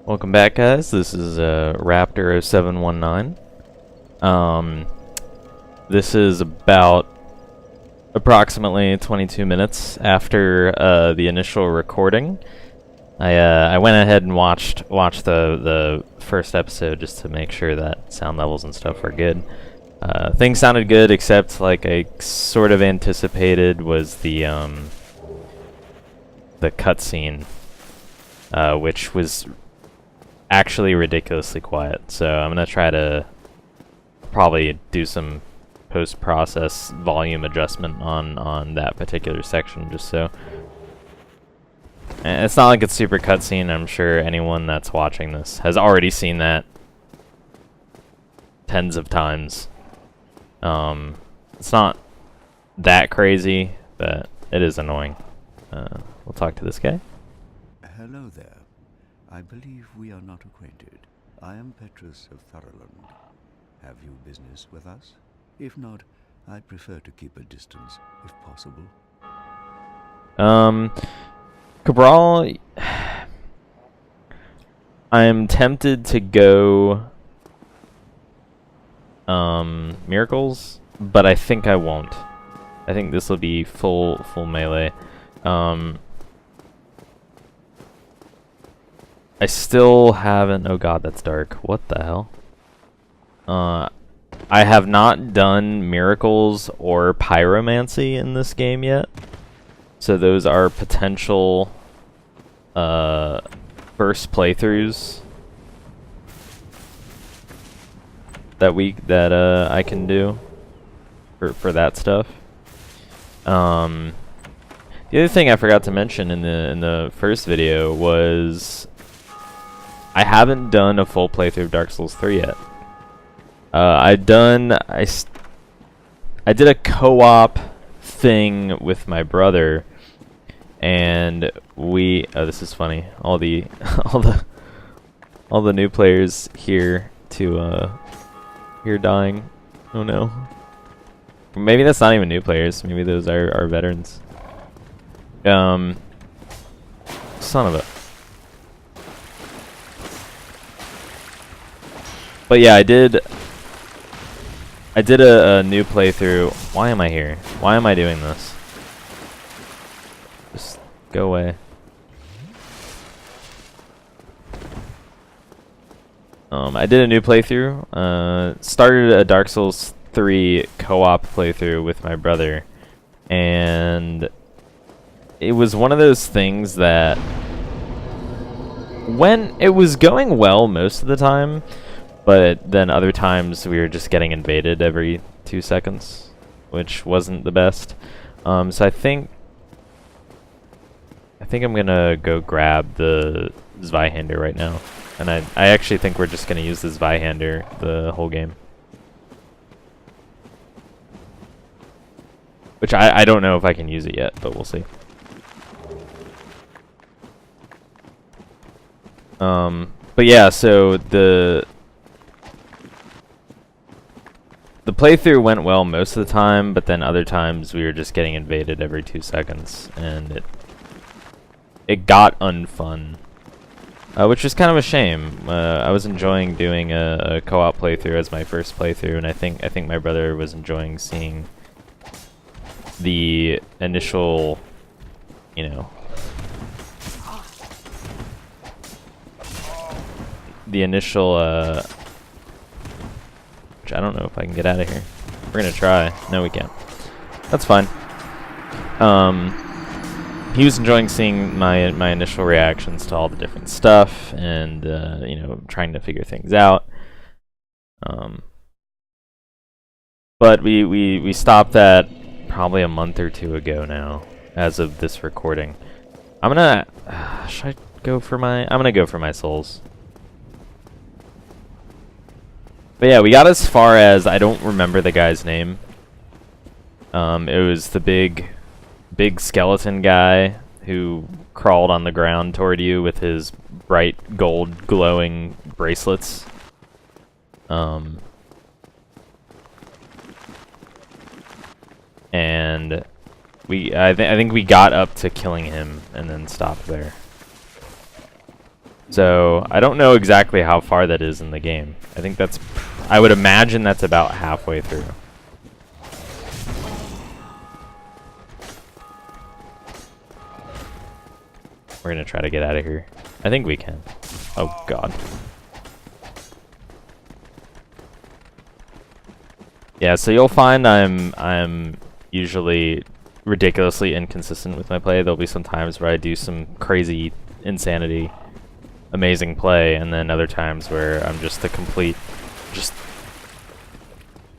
Welcome back, guys. This is Raptor 0719. This is about approximately 22 minutes after the initial recording. I went ahead and watched the first episode just to make sure that sound levels and stuff were good. Things sounded good, except like I sort of anticipated was the cutscene, which was actually ridiculously quiet. So I'm gonna try to probably do some post-process volume adjustment on that particular section, just so. And it's not like it's super cutscene. I'm sure anyone that's watching this has already seen that tens of times. It's not that crazy, but it is annoying. We'll talk to this guy. Hello there. I believe we are not acquainted. I am Petrus of Thoroland. Have you business with us? If not, I'd prefer to keep a distance, if possible. Cabral, I'm tempted to go Miracles, but I think I won't. I think this will be full melee. I still haven't. Oh god, that's dark. What the hell? I have not done Miracles or Pyromancy in this game yet. So those are potential first playthroughs that I can do for that stuff. The other thing I forgot to mention in the first video was I haven't done a full playthrough of Dark Souls 3 yet. I did a co-op thing with my brother, and we this is funny. All the new players here dying. Oh no. Maybe that's not even new players. Maybe those are veterans. Son of a. But yeah, I did a new playthrough. Why am I here? Why am I doing this? Just go away. I did a new playthrough. Started a Dark Souls 3 co-op playthrough with my brother, and it was one of those things that when it was going well most of the time, but then other times we were just getting invaded every 2 seconds, which wasn't the best. So I think I'm gonna go grab the Zweihander right now, and I actually think we're just gonna use the Zweihander the whole game. Which I don't know if I can use it yet, but we'll see. But yeah, so the playthrough went well most of the time, but then other times we were just getting invaded every 2 seconds, and it got unfun, which was kind of a shame. I was enjoying doing a co-op playthrough as my first playthrough, and I think my brother was enjoying seeing the initial, you know, which I don't know if I can get out of here. We're gonna try. No, we can't. That's fine. He was enjoying seeing my initial reactions to all the different stuff, and you know, trying to figure things out. But we stopped that probably a month or two ago now, as of this recording. I'm gonna should I go for my? I'm gonna go for my souls. But yeah, we got as far as, I don't remember the guy's name. It was the big skeleton guy who crawled on the ground toward you with his bright gold glowing bracelets. And I think we got up to killing him and then stopped there. So I don't know exactly how far that is in the game. I think that's, I would imagine that's about halfway through. We're gonna try to get out of here. I think we can. Oh god. Yeah, so you'll find I'm usually ridiculously inconsistent with my play. There'll be some times where I do some crazy insanity, amazing play, and then other times where I'm just a complete, just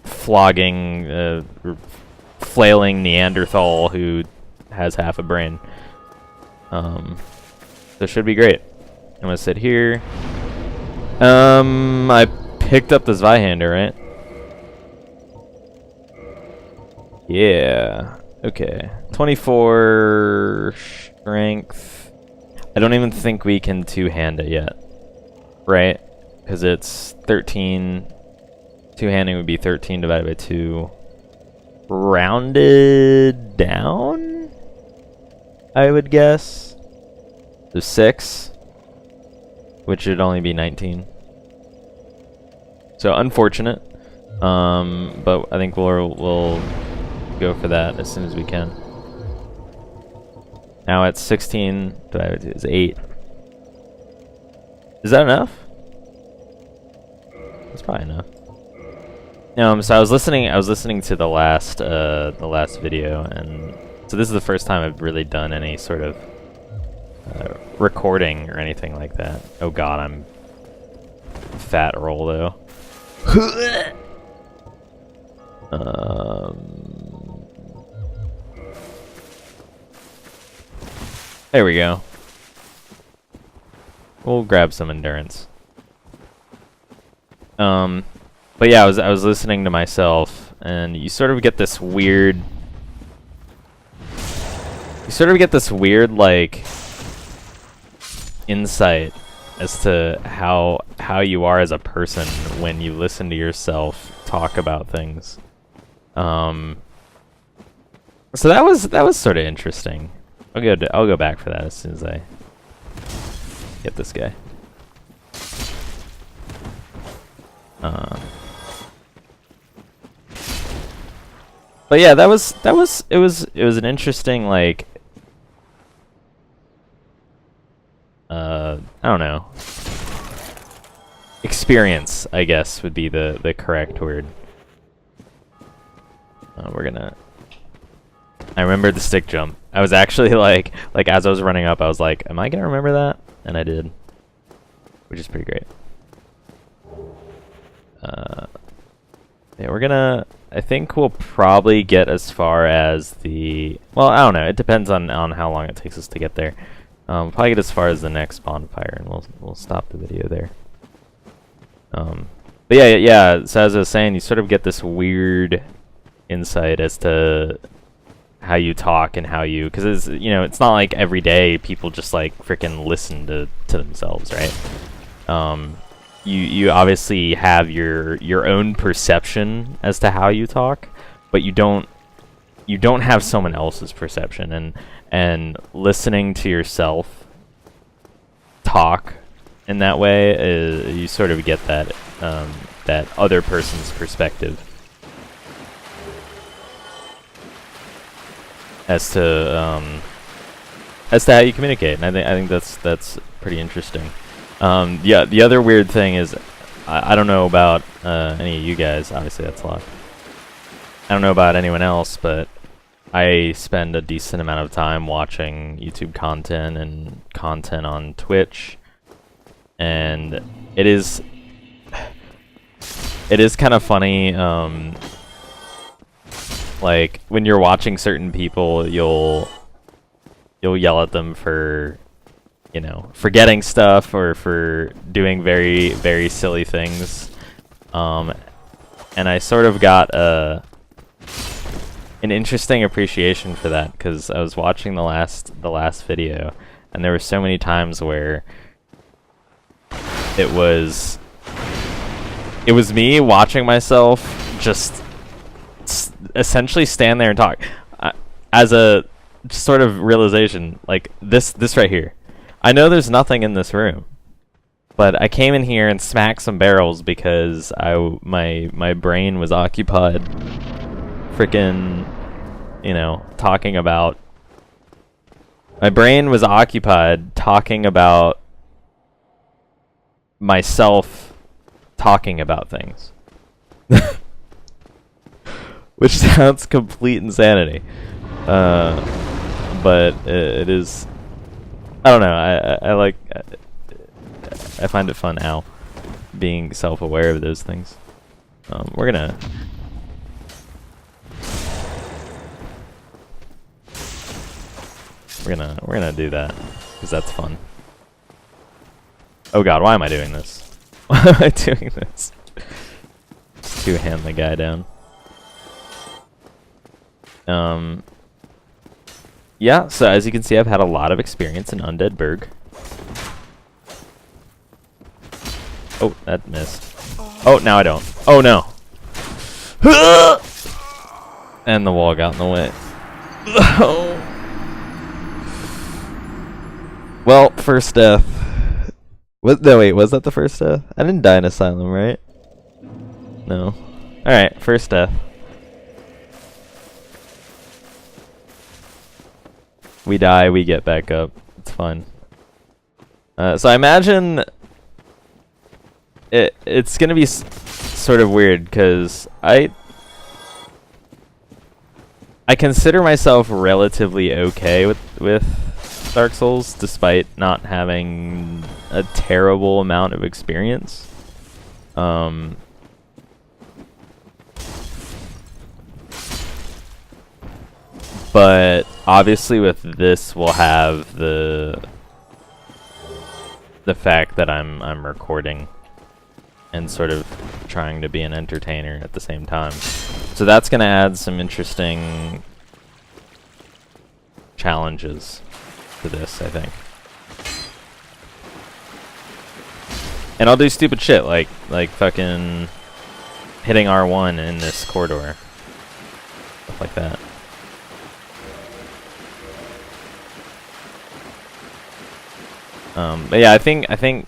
flogging, flailing Neanderthal who has half a brain. So it should be great. I'm gonna sit here. I picked up the Zweihander, right? Yeah. Okay. 24 strength. I don't even think we can two-hand it yet. Right? Because it's 13. Two-handing would be 13 divided by 2. Rounded down? I would guess. So 6. Which would only be 19. So unfortunate. But I think we'll go for that as soon as we can. Now it's 16 divided by 2 is 8. Is that enough? That's probably enough. So I was listening to the last video, and so this is the first time I've really done any sort of recording or anything like that. Oh god, I'm fat roll though. There we go. We'll grab some endurance. But yeah, I was listening to myself, and you sort of get this weird. You sort of get this weird like insight as to how you are as a person when you listen to yourself talk about things. So that was sort of interesting. I'll go back for that as soon as I get this guy. But yeah, it was an interesting like I don't know, experience, I guess would be the correct word. I remembered the stick jump. I was actually like as I was running up, I was like, am I gonna remember that? And I did, which is pretty great. Yeah, I think we'll probably get as far as the, well, I don't know, it depends on how long it takes us to get there. Probably get as far as the next bonfire, and we'll stop the video there. But yeah, so as I was saying, you sort of get this weird insight as to how you talk and how you, because it's, it's not like every day people just like freaking listen to themselves, right? You obviously have your own perception as to how you talk, but you don't have someone else's perception, and listening to yourself talk in that way, you sort of get that that other person's perspective as to how you communicate, and I think that's pretty interesting. Yeah, the other weird thing is, I don't know about any of you guys. Obviously, that's locked. I don't know about anyone else, but I spend a decent amount of time watching YouTube content and content on Twitch, and it is kind of funny. Like when you're watching certain people, you'll yell at them for, forgetting stuff or for doing very, very silly things. And I sort of got an interesting appreciation for that, because I was watching the last video, and there were so many times where it was me watching myself just essentially stand there and talk, as a sort of realization, like this right here. I know there's nothing in this room. But I came in here and smacked some barrels because my brain was occupied frickin', you know, talking about... My brain was occupied talking about myself talking about things. Which sounds complete insanity. But it is... I don't know, I like... I find it fun now, being self-aware of those things. We're gonna do that because that's fun. Oh god, why am I doing this? Why am I doing this? Just two-hand the guy down. Yeah, so as you can see, I've had a lot of experience in Undead Burg. Oh, that missed. Oh, now I don't. Oh no. And the wall got in the way. Well, first death. No, wait, was that the first death? I didn't die in Asylum, right? No. Alright, first death. We die, we get back up. It's fine. So I imagine it's gonna be sort of weird because I consider myself relatively okay with Dark Souls, despite not having a terrible amount of experience. But obviously with this we'll have the fact that I'm recording and sort of trying to be an entertainer at the same time. So that's going to add some interesting challenges to this, I think. And I'll do stupid shit like fucking hitting R1 in this corridor. Stuff like that. But yeah, I think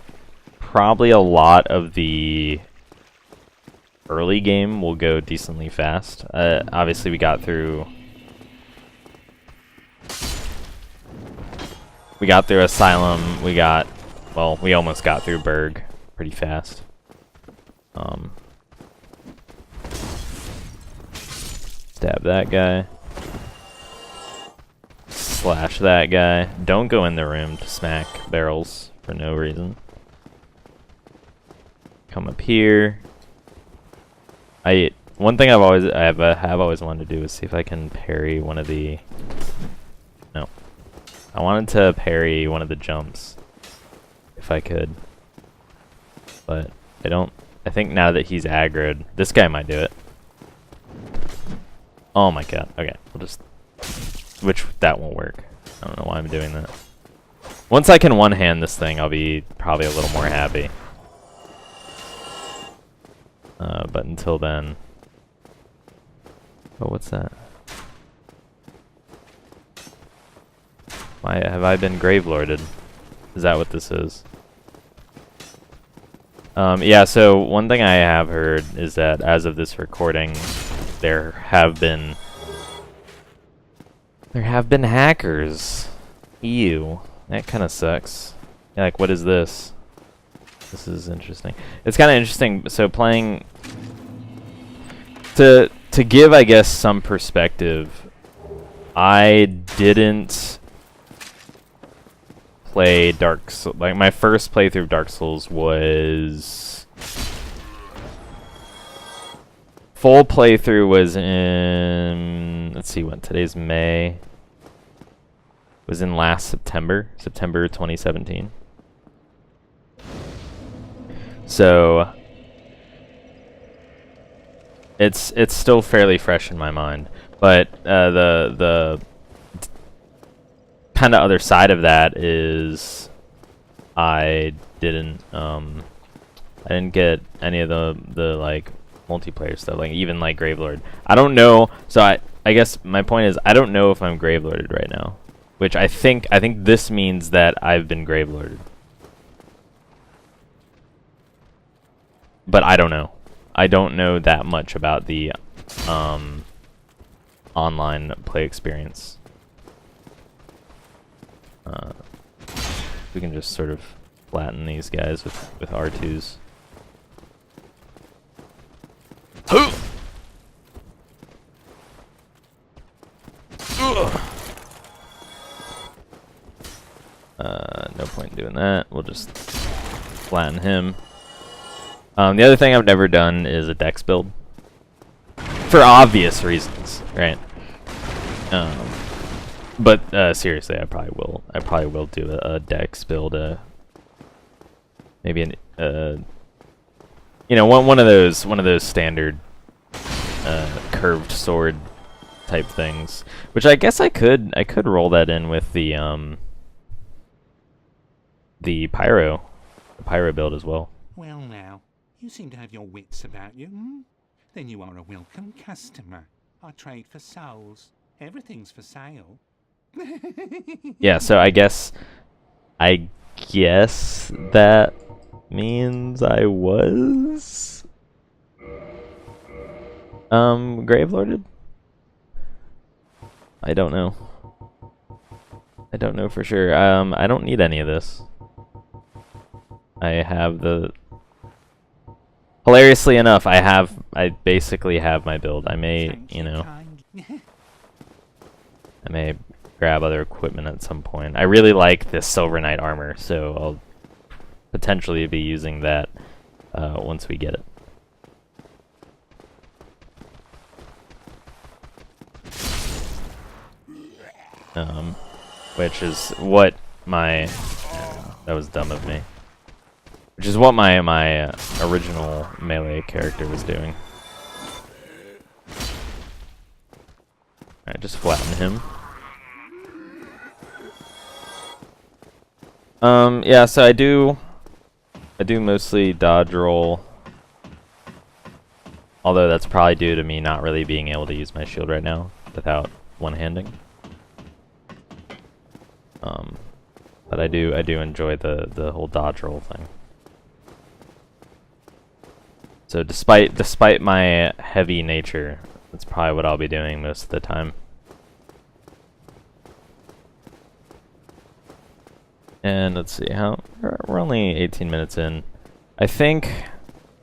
probably a lot of the early game will go decently fast. Obviously we got through Asylum, we almost got through Burg pretty fast. Stab that guy. Slash that guy. Don't go in the room to smack barrels for no reason. Come up here. One thing I have always wanted to do is see if I can parry one of the... No. I wanted to parry one of the jumps. If I could. But I don't... I think now that he's aggroed, this guy might do it. Oh my god. Okay, we'll just... Which, that won't work. I don't know why I'm doing that. Once I can one-hand this thing, I'll be probably a little more happy. But until then... Oh, what's that? Have I been Gravelorded? Is that what this is? Yeah, so one thing I have heard is that as of this recording, there have been hackers. Ew. That kind of sucks. Yeah, like, what is this? This is interesting. It's kind of interesting. So playing... To give, I guess, some perspective, I didn't play Dark Souls. Like, my first playthrough of Dark Souls was... Full playthrough was in... Let's see, what, today's May. Was in last September 2017. So... It's still fairly fresh in my mind, but the kind of other side of that is I didn't get any of the like multiplayer stuff, like even like Gravelord. I don't know. So I guess my point is I don't know if I'm Gravelorded right now, which I think this means that I've been Gravelorded. but I don't know. I don't know that much about the online play experience. We can just sort of flatten these guys with R2s. No point in doing that. We'll just flatten him. The other thing I've never done is a dex build. For obvious reasons, right? But seriously, I probably will. I probably will do a dex build. Maybe an you know, one of those standard curved sword type things, which I guess I could roll that in with the pyro build as well. Well now, you seem to have your wits about you, hmm? Then you are a welcome customer. I trade for souls. Everything's for sale. Yeah, so I guess that means I was gravelorded? I don't know. I don't know for sure. I don't need any of this. I have the... Hilariously enough, I basically have my build. I may, you know... I may grab other equipment at some point. I really like this Silver Knight armor, so I'll potentially be using that once we get it. Which is what my... that was dumb of me. Which is what my original melee character was doing. Alright, just flatten him. Yeah, so I do mostly dodge roll. Although that's probably due to me not really being able to use my shield right now without one-handing. But I do enjoy the whole dodge roll thing. So despite my heavy nature, that's probably what I'll be doing most of the time. And let's see, we're only 18 minutes in. I think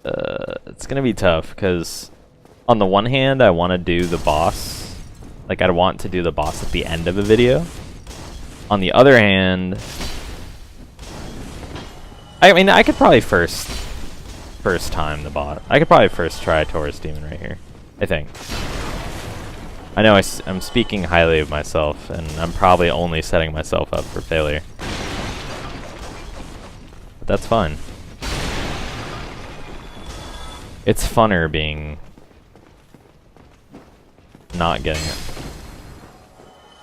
it's gonna be tough because on the one hand, I want to do the boss. Like, I want to do the boss at the end of a video. On the other hand, I mean, I could probably first time the boss. I could probably first try Taurus Demon right here, I think. I know I'm speaking highly of myself, and I'm probably only setting myself up for failure. But that's fine. It's funner being not getting it.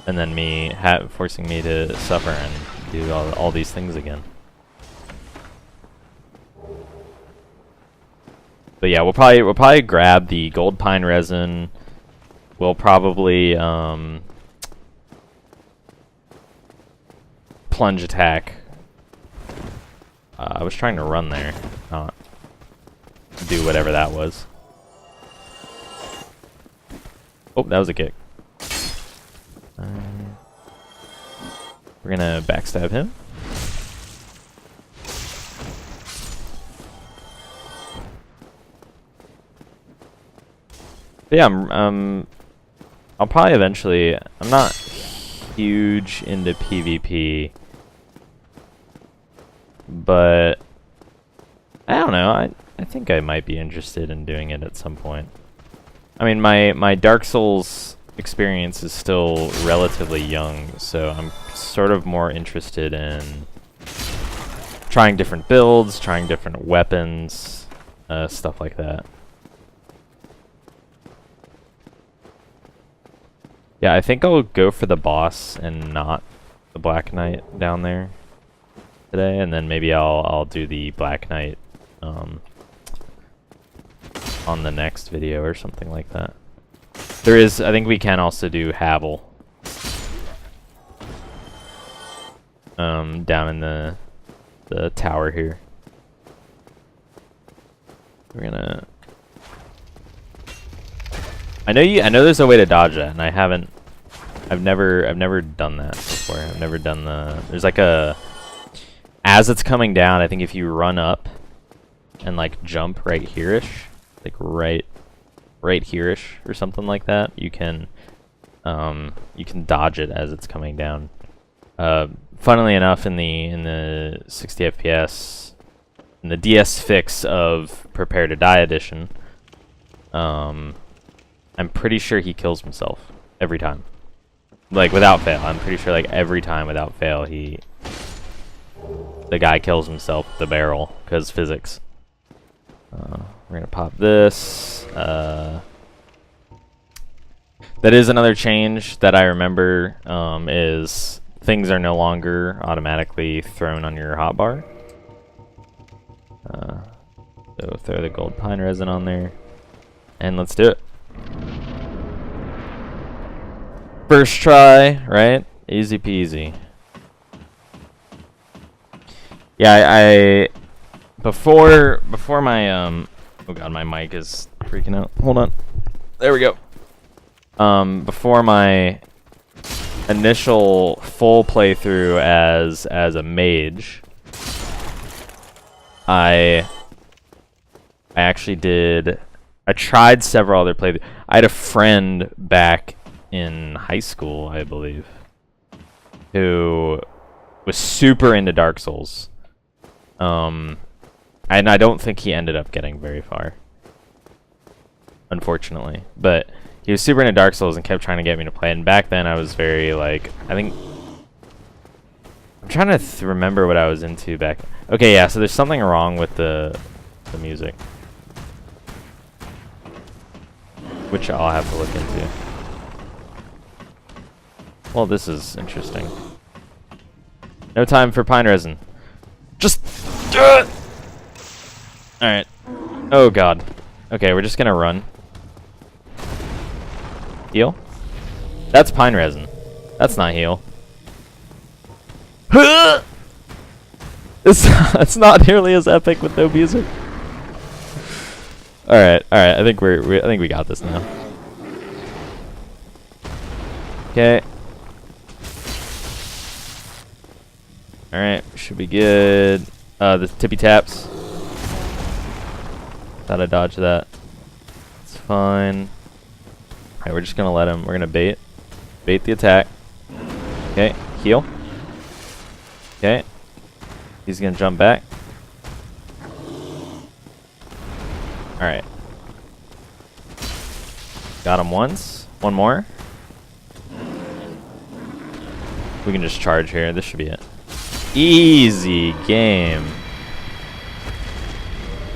And then me forcing me to suffer and do all these things again. But yeah, we'll probably grab the gold pine resin. We'll probably plunge attack. I was trying to run there, not do whatever that was. Oh, that was a kick. We're gonna backstab him. But yeah, I'll probably eventually... I'm not huge into PvP, but I don't know. I think I might be interested in doing it at some point. I mean, my Dark Souls experience is still relatively young, so I'm sort of more interested in trying different builds, trying different weapons, stuff like that. Yeah, I think I'll go for the boss and not the Black Knight down there today, and then maybe I'll do the Black Knight on the next video or something like that. There is, I think we can also do Havel down in the tower here. We're gonna. I know there's a way to dodge that, and I haven't. I've never done that before. I've never done the. There's like a. As it's coming down, I think if you run up, and like jump right here-ish, like right here-ish or something like that, you can dodge it as it's coming down. Funnily enough, in the 60 FPS, in the DS fix of Prepare to Die edition, I'm pretty sure he kills himself every time. Like, without fail. I'm pretty sure, like, every time without fail, the guy kills himself with the barrel, because physics. We're gonna pop this. That is another change that I remember, is things are no longer automatically thrown on your hotbar. So throw the gold pine resin on there, and let's do it. First try, right? Easy peasy. Yeah, before my oh god, my mic is freaking out. Hold on. There we go. Before my initial full playthrough as a mage, I tried several other playthroughs. I had a friend back in high school, I believe, who was super into Dark Souls. And I don't think he ended up getting very far, unfortunately. But he was super into Dark Souls and kept trying to get me to play. And back then I was very, like, I'm trying to remember what I was into back. Okay, yeah, so there's something wrong with the music, which I'll have to look into. Well, this is interesting. No time for pine resin. Just do it! Alright. Oh god. Okay, we're just gonna run. Heal? That's pine resin. That's not heal. It's not nearly as epic with no music. Alright, alright, I think I think we got this now. Okay. Alright, should be good. The tippy taps. Thought I dodged that. It's fine. Alright, we're just gonna let him. We're gonna bait the attack. Okay, heal. Okay. He's gonna jump back. Alright. Got him once. One more. We can just charge here. This should be it. Easy game.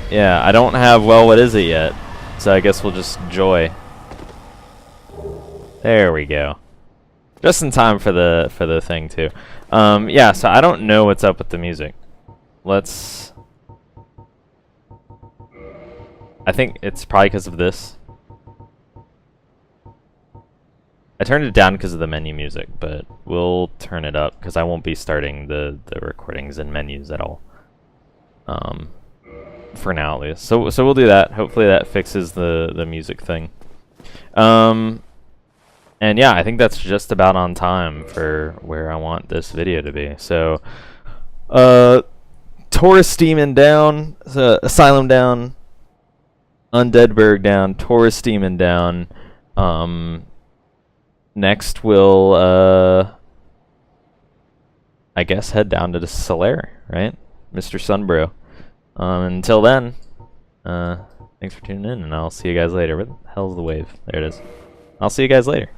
Yeah, I don't have, well, what is it yet? So I guess we'll just joy. There we go. Just in time for the thing too. Yeah, so I don't know what's up with the music. Let's... I think it's probably because of this. I turned it down because of the menu music, but we'll turn it up because I won't be starting the recordings and menus at all. For now at least. So we'll do that. Hopefully that fixes the music thing. And yeah, I think that's just about on time for where I want this video to be. So Taurus Demon down, Asylum down, Undead Burg down, Taurus Demon down. Next we'll I guess head down to the Solaire, right? Mr. Sunbro. Until then, thanks for tuning in, and I'll see you guys later. Where the hell's the wave? There it is. I'll see you guys later.